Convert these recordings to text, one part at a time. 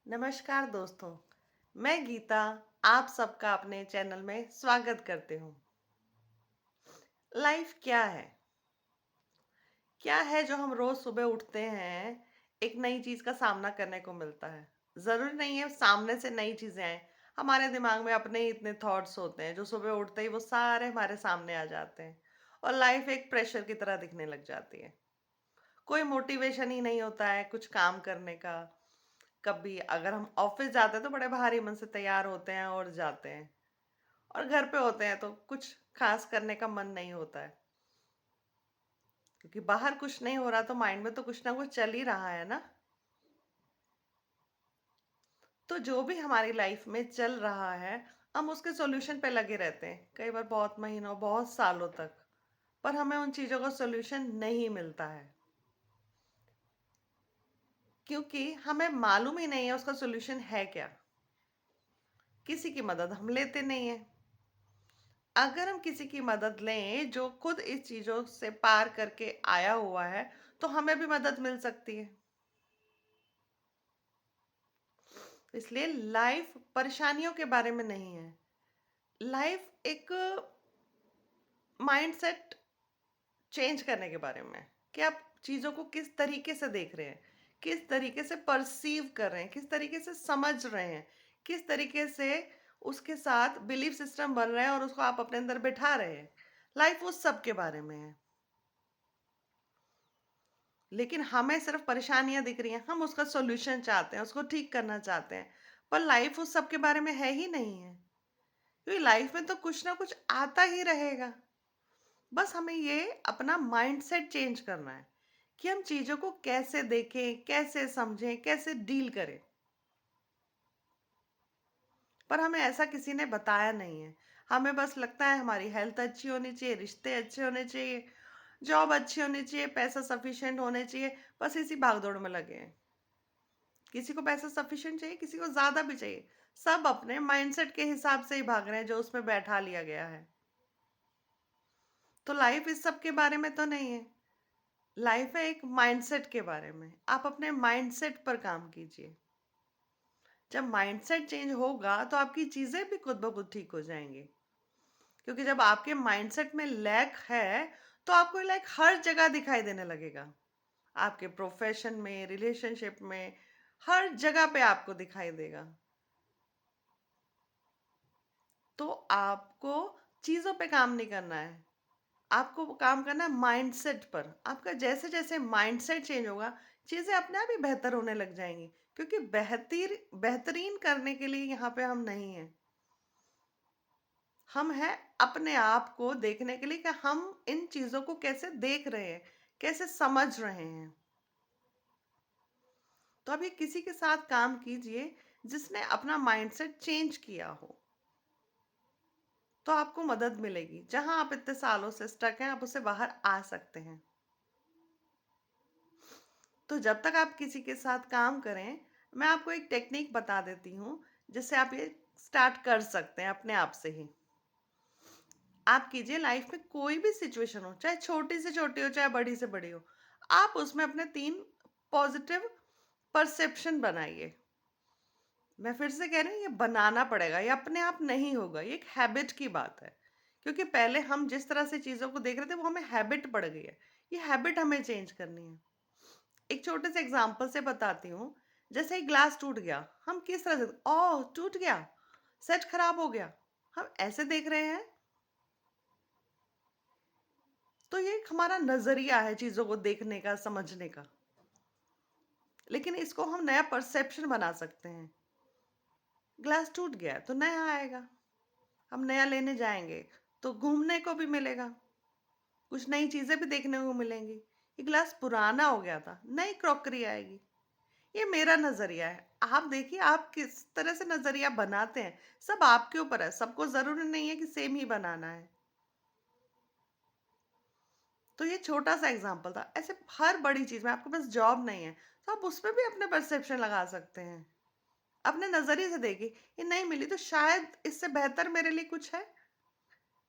नमस्कार दोस्तों। मैं गीता आप सबका अपने चैनल में स्वागत करती हूँ। लाइफ क्या है? क्या है जो हम रोज सुबह उठते हैं, एक नई चीज का सामना करने को मिलता है। जरूरी नहीं है सामने से नई चीजें आए। हमारे दिमाग में अपने ही इतने थॉट्स होते हैं जो सुबह उठते ही वो सारे हमारे सामने आ जाते हैं और लाइफ एक प्रेशर की तरह दिखने लग जाती है। कोई मोटिवेशन ही नहीं होता है कुछ काम करने का। कभी अगर हम ऑफिस जाते हैं तो बड़े भारी मन से तैयार होते हैं और जाते हैं, और घर पे होते हैं तो कुछ खास करने का मन नहीं होता है, क्योंकि बाहर कुछ नहीं हो रहा तो माइंड में तो कुछ ना कुछ चल ही रहा है ना। तो जो भी हमारी लाइफ में चल रहा है, हम उसके सॉल्यूशन पे लगे रहते हैं, कई बार बहुत महीनों बहुत सालों तक, पर हमें उन चीज़ों का सॉल्यूशन नहीं मिलता है, क्योंकि हमें मालूम ही नहीं है उसका सॉल्यूशन है क्या। किसी की मदद हम लेते नहीं है। अगर हम किसी की मदद लें जो खुद इस चीज़ों से पार करके आया हुआ है, तो हमें भी मदद मिल सकती है। इसलिए लाइफ परेशानियों के बारे में नहीं है। लाइफ एक माइंडसेट चेंज करने के बारे में है कि आप चीज़ों को किस तरीके से देख रहे हैं, किस तरीके से परसीव कर रहे हैं, किस तरीके से समझ रहे हैं, किस तरीके से उसके साथ बिलीफ सिस्टम बन रहे हैं और उसको आप अपने अंदर बिठा रहे हैं। लाइफ उस सब के बारे में है। लेकिन हमें सिर्फ परेशानियां दिख रही हैं, हम उसका सॉल्यूशन चाहते हैं, उसको ठीक करना चाहते हैं, पर लाइफ उस सब के बारे में है ही नहीं है। क्योंकि लाइफ में तो कुछ ना कुछ आता ही रहेगा। बस हमें ये अपना माइंडसेट चेंज करना है कि हम चीज़ों को कैसे देखें, कैसे समझें, कैसे डील करें। पर हमें ऐसा किसी ने बताया नहीं है। हमें बस लगता है हमारी हेल्थ अच्छी होनी चाहिए, रिश्ते अच्छे होने चाहिए, जॉब अच्छी होनी चाहिए, पैसा सफिशिएंट होने चाहिए। बस इसी भागदौड़ में लगे हैं। किसी को पैसा सफिशिएंट चाहिए, किसी को ज़्यादा भी चाहिए। सब अपने माइंडसेट के हिसाब से ही भाग रहे हैं जो उसमें बैठा लिया गया है। तो लाइफ इस सब के बारे में तो नहीं है। लाइफ है एक माइंडसेट के बारे में। आप अपने माइंडसेट पर काम कीजिए। जब माइंडसेट चेंज होगा तो आपकी चीज़ें भी खुद ब खुद ठीक हो जाएंगी। क्योंकि जब आपके माइंडसेट में लैक है, तो आपको लैक हर जगह दिखाई देने लगेगा। आपके प्रोफेशन में, रिलेशनशिप में, हर जगह पे आपको दिखाई देगा। तो आपको चीज़ों पे काम नहीं करना है, आपको काम करना है माइंडसेट पर। आपका जैसे जैसे माइंडसेट चेंज होगा, चीज़ें अपने आप ही बेहतर होने लग जाएंगी। क्योंकि बेहतरीन करने के लिए यहाँ पे हम नहीं हैं। हम हैं अपने आप को देखने के लिए कि हम इन चीज़ों को कैसे देख रहे हैं, कैसे समझ रहे हैं। तो अभी किसी के साथ काम कीजिए जिसने अपना माइंडसेट चेंज किया हो, तो आपको मदद मिलेगी। जहां आप इतने सालों से स्टक हैं, आप उससे बाहर आ सकते हैं। तो जब तक आप किसी के साथ काम करें, मैं आपको एक टेक्निक बता देती हूँ जिससे आप ये स्टार्ट कर सकते हैं अपने आप से ही। आप कीजिए, लाइफ में कोई भी सिचुएशन हो, चाहे छोटी से छोटी हो चाहे बड़ी से बड़ी हो, आप उसमें अपने 3 पॉजिटिव परसेप्शन बनाइए। मैं फिर से कह रही हूँ, ये बनाना पड़ेगा, ये अपने आप नहीं होगा, ये एक हैबिट की बात है। क्योंकि पहले हम जिस तरह से चीज़ों को देख रहे थे वो हमें हैबिट पड़ गई है। ये हैबिट हमें चेंज करनी है। एक छोटे से एग्जांपल से बताती हूँ। जैसे एक ग्लास टूट गया, हम किस तरह से, ओह टूट गया, सेट खराब हो गया, हम ऐसे देख रहे हैं। तो ये एक हमारा नजरिया है चीजों को देखने का, समझने का। लेकिन इसको हम नया परसेप्शन बना सकते हैं। ग्लास टूट गया तो नया आएगा, हम नया लेने जाएंगे तो घूमने को भी मिलेगा, कुछ नई चीजें भी देखने को मिलेंगी। ये ग्लास पुराना हो गया था, नई क्रॉकरी आएगी। ये मेरा नजरिया है। आप देखिए आप किस तरह से नजरिया बनाते हैं, सब आपके ऊपर है। सबको जरूरी नहीं है कि सेम ही बनाना है। तो ये छोटा सा एग्जांपल था। ऐसे हर बड़ी चीज में, आपके पास जॉब नहीं है तो आप उसमें भी अपने परसेप्शन लगा सकते हैं। अपने नजरिए से देखिए, ये नहीं मिली तो शायद इससे बेहतर मेरे लिए कुछ है।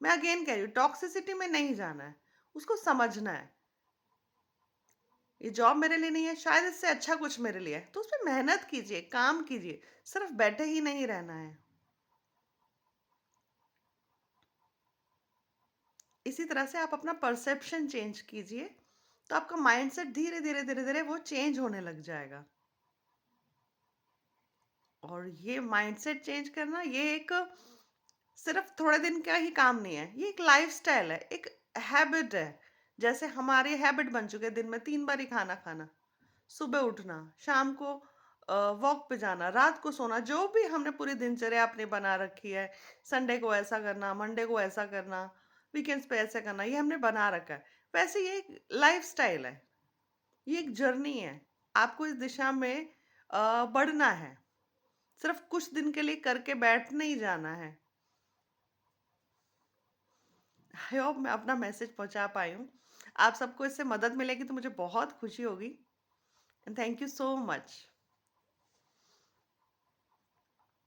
मैं अगेन कह रही हूँ, टॉक्सिसिटी में नहीं जाना है, उसको समझना है। ये जॉब मेरे लिए नहीं है, शायद इससे अच्छा कुछ मेरे लिए है, तो उसपे मेहनत कीजिए, काम कीजिए, सिर्फ बैठे ही नहीं रहना है। इसी तरह से आप अपना परसेप्शन चेंज कीजिए, तो आपका माइंडसेट धीरे-धीरे, धीरे-धीरे वो चेंज होने लग जाएगा। और ये माइंडसेट चेंज करना ये एक सिर्फ थोड़े दिन का ही काम नहीं है, ये एक लाइफ़स्टाइल है, एक हैबिट है। जैसे हमारी हैबिट बन चुकी है दिन में 3 बार ही खाना खाना, सुबह उठना, शाम को वॉक पे जाना, रात को सोना, जो भी हमने पूरी दिनचर्या अपनी बना रखी है, संडे को ऐसा करना, मंडे को ऐसा करना, वीकेंड्स पे ऐसा करना, ये हमने बना रखा है। वैसे ये एक लाइफ़स्टाइल है, ये एक जर्नी है। आपको इस दिशा में बढ़ना है, सिर्फ कुछ दिन के लिए करके बैठ नहीं जाना है। आई होप मैं अपना मैसेज पहुँचा पाई हूँ। आप सबको इससे मदद मिलेगी तो मुझे बहुत खुशी होगी। And thank you so much.